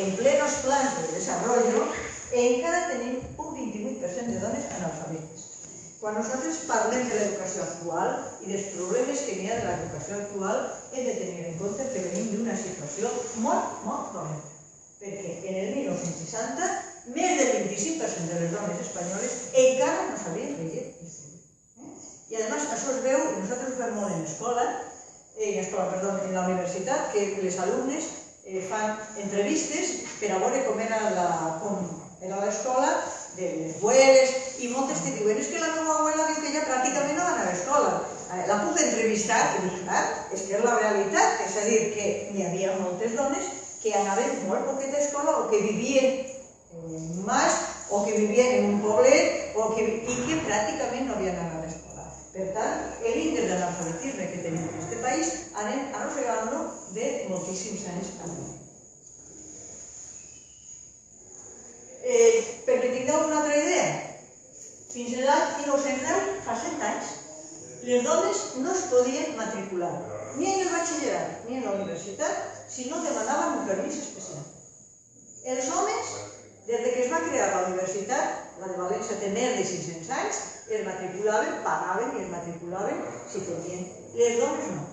en plenos plans de desenvolupament, encara tenim un 28% de dones analfabetes. Quan nosaltres parlem de l'educació actual i dels problemes que hi ha de l'educació actual, hem de tenir en compte que venim d'una situació molt dolenta. Perquè en el 1960, més del 25% de les dones espanyoles encara no sabien llegir i escriure. I a més, això es veu, i nosaltres ho fem molt en la universitat, que les alumnes fan entrevistes per a veure com era l'escola, de les abueles, i moltes te diuen, és que la meva abuela diu que ella pràcticament no va anar a l'escola. La puc entrevistar i dic, és que és la realitat, és a dir, que hi havia moltes dones que anaven molt poquet a escola o que vivien en un mas o que vivien en un poblet i que pràcticament no havien anat a l'escola. Per tant, l'índex de l'alfabetisme que tenim en aquest país anem arrossegant-lo de moltíssims anys enrere. Perquè tingueu una altra idea, fins a l'any 1910, fa 100 anys, les dones no es podien matricular ni en el batxillerat ni en la universitat si no demanaven un permís especial. Els homes, des que es va crear la universitat, la de València té més de 500 anys, es matriculaven, pagaven i es matriculaven si tenien. Les dones no.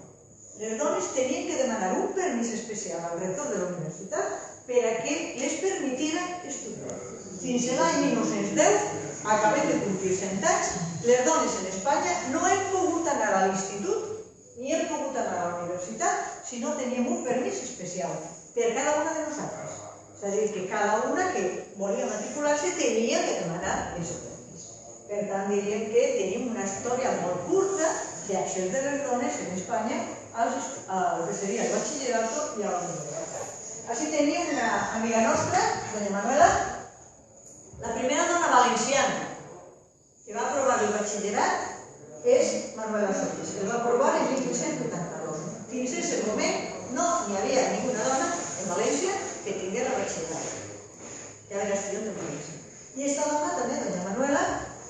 Les dones tenien que demanar un permís especial al rector de la universitat per a que les permetira estudiar. Fins a l'any 1910, acabem de complir 100 anys, les dones en Espanya no hem pogut anar a l'institut ni hem pogut anar a la universitat si no teníem un permís especial per cada una de nosaltres. És a dir, que cada una que volia matricular-se tenia que demanar aquest permís. Per tant, diríem que tenim una història molt curta d'accés de les dones en Espanya al que seria el batxillerato i a la universitat. Així tenim una amiga nostra, doña Manuela, la primera dona valenciana que va aprovar el batxillerat és Manuela Solís. El va aprovar en 1882. Fins a aquest moment no hi havia ninguna dona en València que tingués el batxillerat, que era estudiant de València. I aquesta dona també, doña Manuela,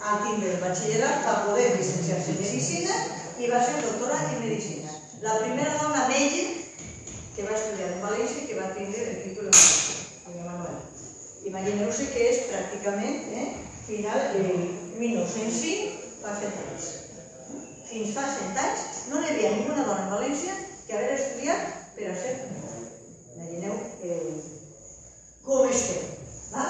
al tindre el batxillerat va poder llicenciar-se en Medicina i va ser doctora en Medicina. La primera dona metge que va estudiar en València i que va tindre el títol en València, doña Manuela. Imagineu-vos que és pràcticament final del 1905, fa 100 anys. Fins fa 100 anys no hi havia ninguna dona en València que hagués estudiat per a ser metge. Imagineu com estem. A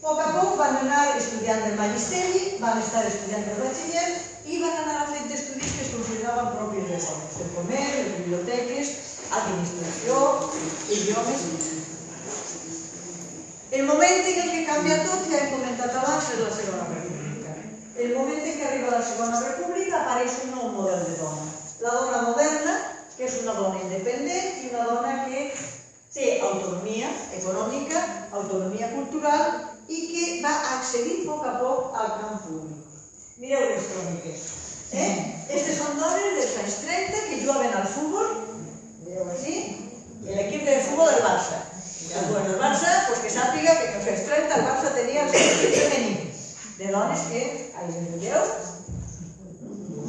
poc a poc van anar estudiant el magisteri, van estar estudiant el batxiller i van anar a fer d'estudis que es consideraven propis de dones, el comerç, les biblioteques. administració, idiomes... El moment en què canvia tot, ja hem comentat abans, és la Segona República. El moment en què arriba la Segona República apareix un nou model de dona. La dona moderna, que és una dona independent i una dona que té autonomia econòmica, autonomia cultural i que va accedir a poc al camp públic. Mireu les cròniques. Aquestes són dones dels anys 30 que jugaven al futbol, mireu així, i l'equip de futbol del Barça. Bueno, el Barça, que sàpiga que als anys 30 el Barça tenia el seu equip femení de dones que, ahí les veieu,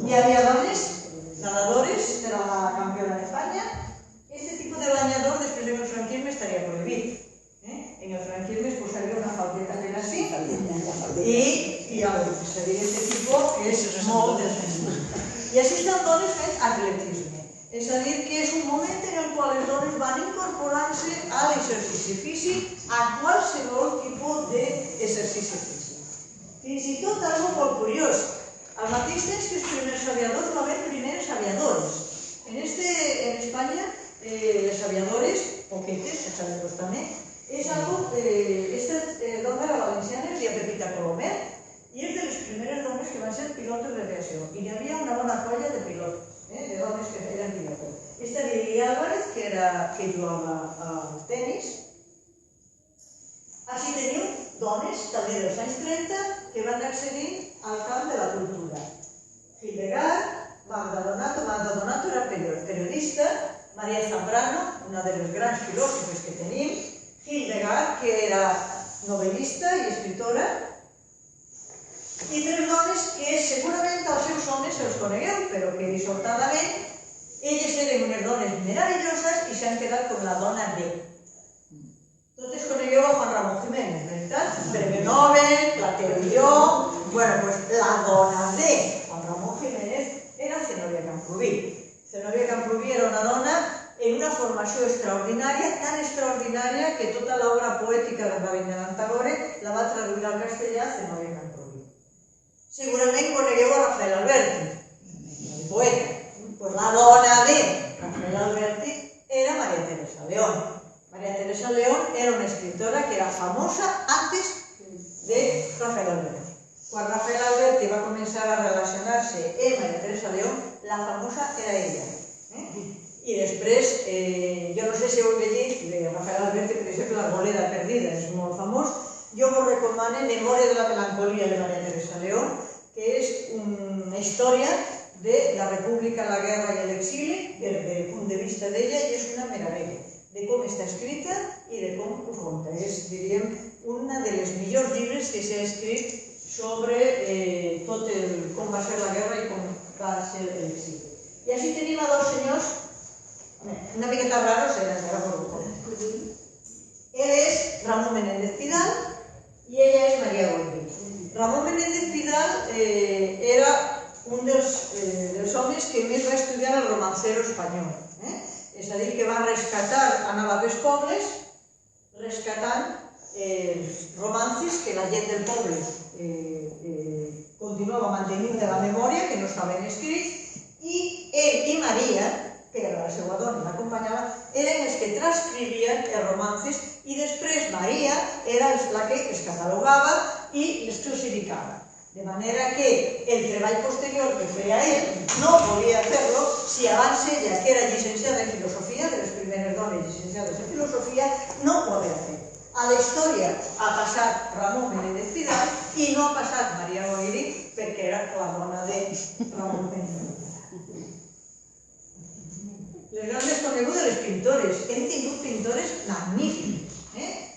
hi havia dones nadadores de la campiona d'Espanya. Este tipus de banyador després en el franquisme estaria prohibit. En el franquisme es posaria una faldeta ben així i este tipus és molt desfensat. I així estan dones fent atletisme. És a dir, que és un moment en el qual les dones van incorporant-se a l'exercici físic, a qualsevol tipus d'exercici físic. Fins i tot algo molt curiós. Al mateix temps que els primers aviadors va haver primeres aviadores. En Espanya, les aviadores, poquetes, els aviadors també, és algo... Esta dona era valenciana, es deia Pepita Colomer, i és de les primeres dones que van ser pilotes d'aviació. I hi havia una bona colla de pilotes, de dones que eren pilotes. Esta Lili Álvarez, que jugava al tenis. Així teniu dones, també dels anys 30, que van accedir al camp de la cultura. Hildegard, Magda Donato era periodista, María Zambrano, una de les grans filòsofes que tenim, Hildegard, que era novel·lista i escritora, i tres dones que segurament als seus homes els conegueu, però que dissortadament elles eren unes dones meravelloses i s'han quedat com la dona D. Totes conegueu a Juan Ramón Jiménez, veritat? Premio Nobel, Platero i jo... Bueno, doncs la dona D, Juan Ramón Jiménez, era Zenobia Camprubí. Zenobia Camprubí era una dona en una formació extraordinària, tan extraordinària que tota l'obra poètica de Rabindranath Tagore la va traduir al castellà Zenobia Camprubí. Segurament conegueu a Rafael Alberti, el poeta. La dona de Rafael Alberti era María Teresa León. María Teresa León era una escritora que era famosa antes de Rafael Alberti. Quan Rafael Alberti va començar a relacionar-se amb María Teresa León, la famosa era ella. I després, jo no sé si heu llegit de Rafael Alberti, per exemple, L'Arboleda perdida, és molt famós. Jo vos recomano Memòria de la melancolía de María Teresa León, que és una història de la república, la guerra i l'exili, des del punt de vista d'ella, i és una meravella de com està escrita i de com ho conta. És, diríem, una de les millors llibres que s'ha escrit sobre tot com va ser la guerra i com va ser l'exili. I així tenim a dos senyors, una miqueta raros, era por Él és Ramón Menéndez Pidal i ella és María Golding. Ramón Menéndez Pidal era un dels homes que més va estudiar el romancero espanyol. És a dir, que va rescatar, anava pels pobles, rescatant els romances que la gent del poble continuava mantenint de la memòria, que no estaven escrits, i ell i Maria, que era la seva dona i l'acompanyava, eren els que transcrivien els romances i després Maria era la que els catalogava i els classificava. De manera que el treball posterior que feia ell no podia fer-lo si abans ella, que era llicenciada en filosofia, de les primeres dones llicenciades en filosofia, no ho havia fet. A la història ha passat Ramón Menéndez Pidal i no ha passat Maria Golding perquè era la dona de Ramón Menéndez Pidal. Les grans conegudes, les pintores. Hem tingut pintores magnífics.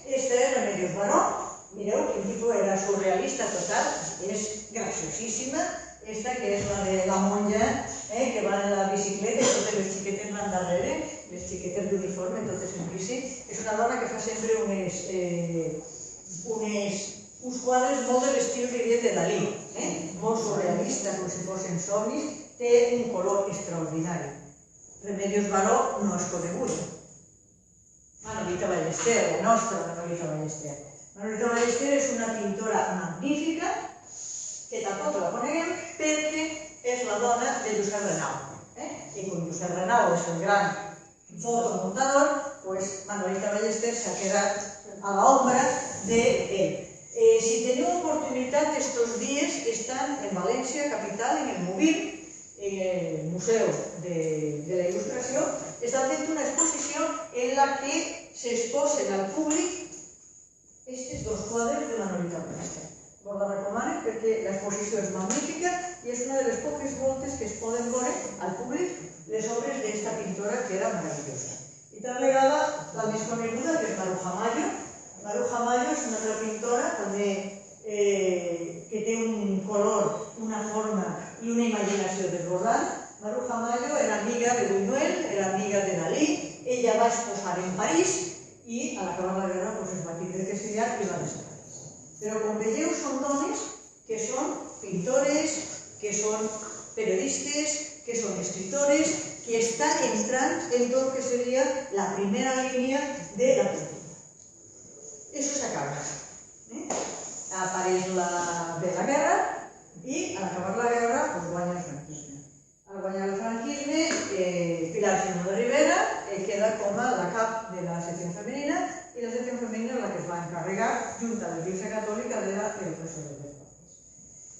Esta és Remedios Varó. Mireu, quin tipus era surrealista total. És graciosíssima. Esta que és la de la monja, que va en la bicicleta i totes les xiquetes van darrere, les xiquetes d'uniforme, totes en bici. És una dona que fa sempre uns quadres molt de l'estil, diria, de Dalí. Molt surrealista, com si fossin somnis. Té un color extraordinari. Remedios Varó no és coneguda. Manolita Ballester, la nostra Manolita Ballester. Manolita Ballester és una pintora magnífica, que tampoc la coneguem, perquè és la dona de Josep Renau. I com Josep Renau és el gran fotomontador, pues Manolita Ballester se ha quedat a l'ombra d'ell. Si teniu oportunitat, estos dies estan en València, capital, en el Movil, en el Museu de la Il·lustració, estan fent una exposició en la que s'exposen al públic aquests dos quadres de Manolita Ballester. Vos la recomano perquè l'exposició és magnífica i és una de les poques voltes que es poden veure al públic les obres d'esta pintora que era meravellosa. I tal vegada la més coneguda, que és Maruja Mayo. Maruja Mayo és una altra pintora també que té un color, una forma i una imaginació desbordant. Maruja Mayo era amiga de Buñuel, era amiga de Dalí, ella va exposar en París i a l'acabar la guerra es va tindre que exiliar i va desaparèixer. Però com veieu són dones que són pintores, que són periodistes, que són escritores, que estan entrant en tot el que seria la primera línia de la cultura. Eso s'acaba. Apareix la guerra i a l'acabar la guerra guanya el franquisme. Al guanyar el franquisme, Pilar Simó de Rivera queda com la cap de la secció femenina i la secció femenina és la que es va encarregar, junt a l'Església Catòlica, de l'educació dels dones.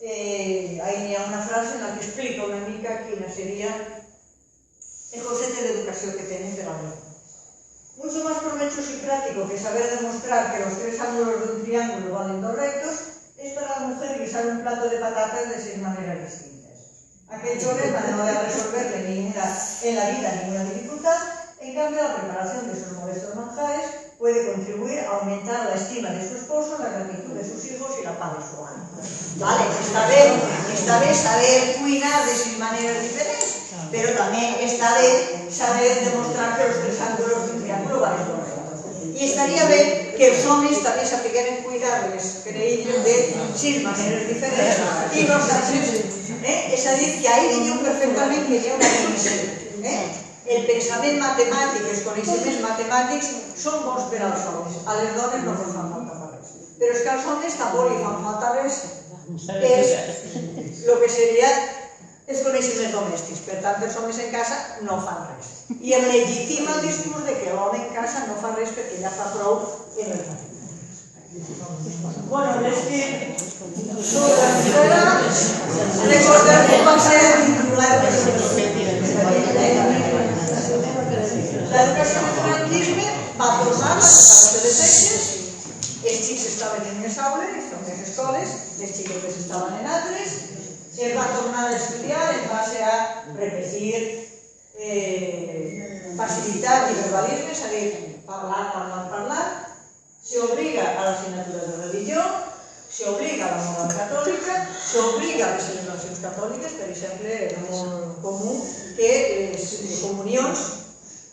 Ahí hi ha una frase en la que explica una mica quina seria el concepte d'educació que tenen per a les dones. Mucho más provechoso y práctico que saber demostrar que los tres ángulos de un triángulo valen dos rectos es para la mujer guisar un plato de patatas de 6 maneras distintas. Aquel problema no va a resolverle en la vida ninguna dificultad, en cambio la preparación de sus modestos manjares puede contribuir a aumentar la estima de su esposo, la gratitud de sus hijos y la paz de su alma. Vale, está bé saber cuinar de 6 maneras diferentes, pero también está bé saber demostrar que los tres ángulos de un triángulo valen dos rectos. Y estaría bé que els homes també sapigueren cuidar les creïlles de 6 maneres diferents i nosaltres, és a dir, que ahí veieu perfectament que hi ha una divisió. El pensament matemàtic, els coneixements matemàtics són bons per als homes, a les dones no els fan falta per res. Però és que als homes tampoc li fan falta res, és el que seria els coneixements domèstics. Per tant, els homes en casa no fan res. I em legitima el discurs de que l'home en casa no fa res perquè ja fa prou en el família. Bueno, és que sobre la esfera recordem que va ser l'educació del franquisme va tornar a les de sexes, els xics estaven en les aules, en les escoles, les xiquetes estaven en altres, es va tornar a estudiar en base a repetir facilitat i verbalisme, és a dir, parlar, se obliga a la asignatura de religió, se obliga a la moral catòlica, se obliga a les celebracions catòliques, per exemple, és molt comú que les comunions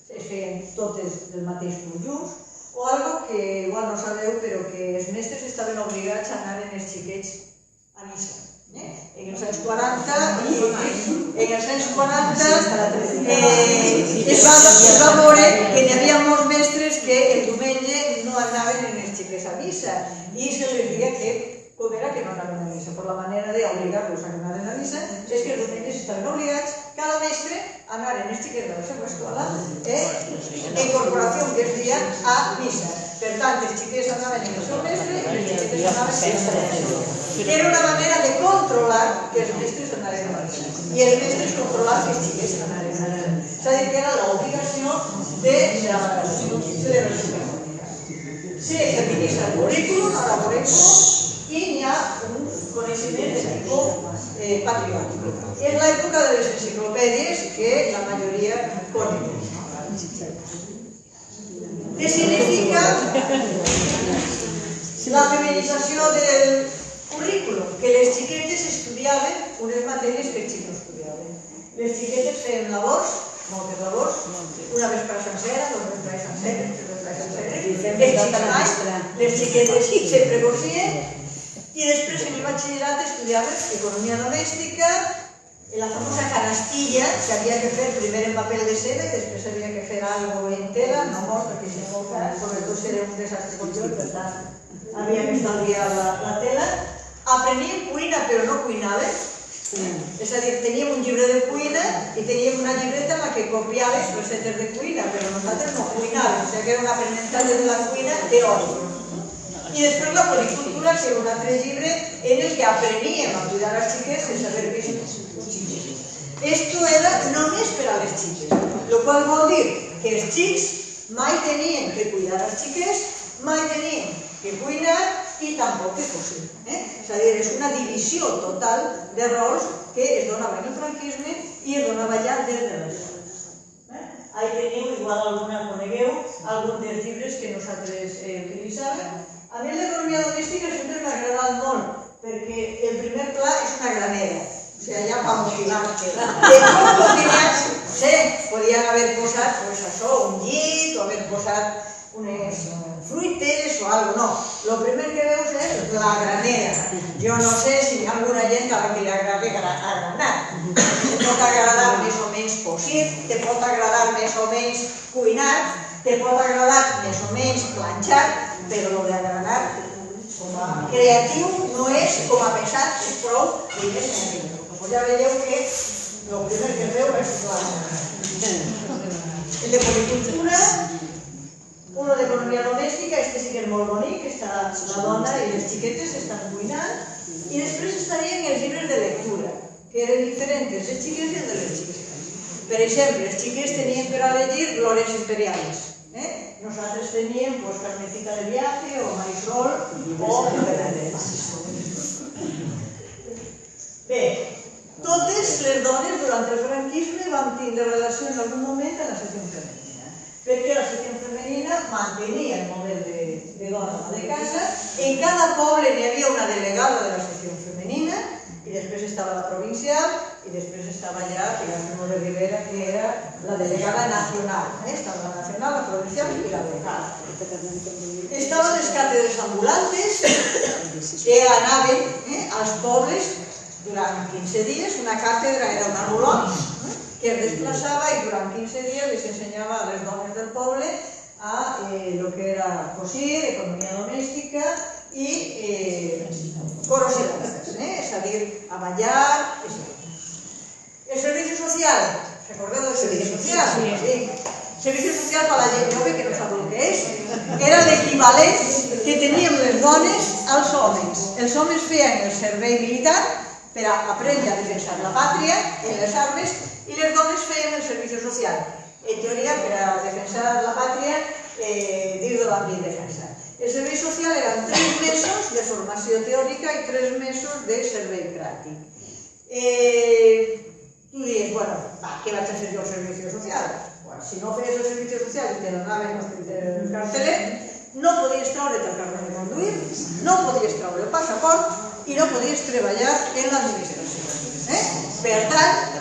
es feien totes del mateix conjunt, o algo que igual no sabeu, però que els mestres estaven obligats a anar en els xiquets a missa. En els anys 40 es va veure que hi havia molts mestres que el diumenge no anaven en els xiquets a missa i se les deia que com era que no anaven a missa, per la manera d'obligar-los a anar a missa és que els diumenges estaven obligats cada mestre a anar en els xiquets de la seva escola en corporació que es deia a missa. Per tant, els xiquets anaven en el seu mestre i els xiquets anaven en el seu mestre. Era una manera de controlar que els mestres anaven a missa i els mestres controlar que els xiquets anaven a missa. És a dir, que era l'obligació de la celebració catòlica. Se feminitza el currículum, ara veurem i hi ha un coneixement de tipus patriòtic. És l'època de les enciclopèdies que la majoria coneix. Què significa la feminització del currículum? Que les xiquetes estudiaven unes matèries que els xics no estudiaven. Les xiquetes feien labors, moltes labors, una vesprada sencera, 2 vesprades senceres, 3 vesprades senceres, les xiquetes sempre cosien i després en el batxillerat estudiaven economia domèstica, la famosa canastilla que havia que fer primer en paper de seda i després havia que fer algo en tela, no molt perquè si no, sobretot seria un desastre conjunt, per tant havia que estalviar la tela. Aprenien cuina però no cuinaven, És a dir, teníem un llibre de cuina i teníem una llibreta en la que copiaves recetes de cuina, però nosaltres no cuinàvem, o sigui que era un aprenentatge de la cuina teòric. I després la policultura, que era un altre llibre en el que apreníem a cuidar als xiquets sense haver vist un xiquet. Esto era només per a les xiques, el qual vol dir que els xics mai tenien que cuidar als xiquets, mai tenien que cuinar i tampoc que cosir. És a dir, és una divisió total de rols que es donava en el franquisme i es donava ja des de l'Estat. Ahí teniu, igual alguna conegueu, alguns dels llibres que nosaltres utilitzàvem. A mi l'economia domèstica sempre m'ha agradat molt, perquè el primer pla és una granera, o sigui, allà per motivar-te. De com podien haver posat un llit o haver posat unes fruiteres o alguna cosa, no. El primer que veus és la granera. Jo no sé si hi ha alguna gent a la que li agrada agranar. Te pot agradar més o menys cosir, te pot agradar més o menys cuinar, te pot agradar més o menys planxar, però el d'agranar com a creatiu no és, com a pesat, és prou primer sentit. Ja veieu que el primer que veu és la granera. El de policultura, uno de economia domèstica, este sí que és molt bonic, està la dona i les xiquetes estan cuinant, i després estarien els llibres de lectura, que eren diferents dels xiquets i els de les xiques. Per exemple, els xiquets tenien per a llegir Glòries imperiales. Nosaltres teníem Carmencita de viaje o Marisol o Fernández. Bé, totes les dones durant el franquisme van tindre relació en algun moment amb la secció femenina, perquè la secció femenina mantenia el model de dona de casa. En cada poble hi havia una delegada de la secció femenina, i després estava la provincial, i després estava ja Primo de Rivera, que era la delegada nacional. Estava la nacional, la provincial i la local. Estaven les càtedres ambulantes, que anaven als pobles durant 15 dies. Una càtedra era un ambulot que es desplaçava i durant 15 dies les ensenyava a les dones del poble a lo que era cosir, economia domèstica i curiosidades, és a dir, a ballar, etc. El servicio social, recordeu del servicio social? Sí. Servicio social per a la gent jove, que no sap el que és, era l'equivalent que teníem les dones als homes. Els homes feien el servei militar per a aprendre a defensar la pàtria en les armes i les dones feien el servicio social, en teoria per a defensar la pàtria dins de l'àmbit de defensa. El servei social eren 3 mesos de formació teòrica i 3 mesos de servei pràctic. Tu dius, bueno, què vaig a fer jo al servicio social? Si no feies el servicio social i te donaven el cartelet, no podies traure't el carnet de conduir, no podies treure el passaport i no podies treballar en l'administració. Per tant,